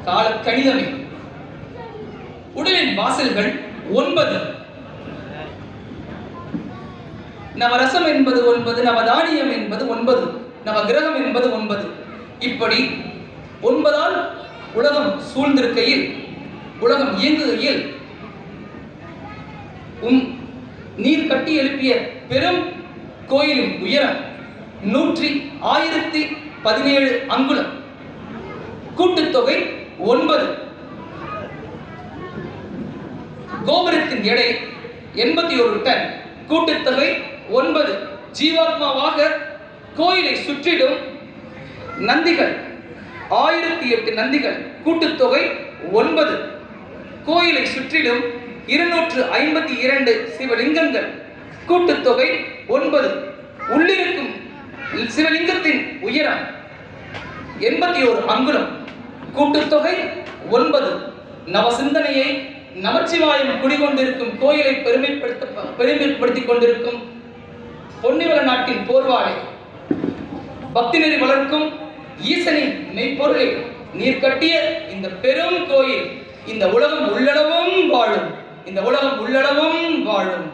கால கணிதமே. உடலின் வாசல்கள் 9. நவரசம் என்பது 9, நவதானியம் என்பது 9, நவகிரகம் என்பது 9. இப்படி 9ஆல் உலகம் சூழ்ந்திருக்கையில், உலகம் இயங்குகையில், நீர் கட்டி எழுப்பிய பெரும் கோயிலின் உயரம் 1017 அங்குலம். கூட்டுத்தொகை 9. கோபுரத்தின் எடை 81 டன். கூட்டுத்தொகை 9. ஜீவாத்மாவாக கோயிலை சுற்றிடும் நந்திகள் 1008 நந்திகள். கூட்டுத்தொகை 9. கோயிலை சுற்றிலும் 252 சிவலிங்கங்கள். கூட்டுத்தொகை 9. உள்ளிருக்கும் சிவலிங்கத்தின் உயரம் 81 அங்குலம். கூட்டுத்தொகை 9. நவசிந்தனையை நமச்சிவாயம் குடிகொண்டிருக்கும் கோயிலை பெருமைப்படுத்திக் கொண்டிருக்கும் பொன்னிவள நாட்டின் போர்வாளை, பக்தி நெறி வளர்க்கும் ஈசனின் மெய்ப்பொருளை நீர் கட்டிய இந்த பெரும் கோயில் இந்த உலகம் உள்ளளவும் வாழும். இந்த உலகம் உள்ளளவும் வாழும்.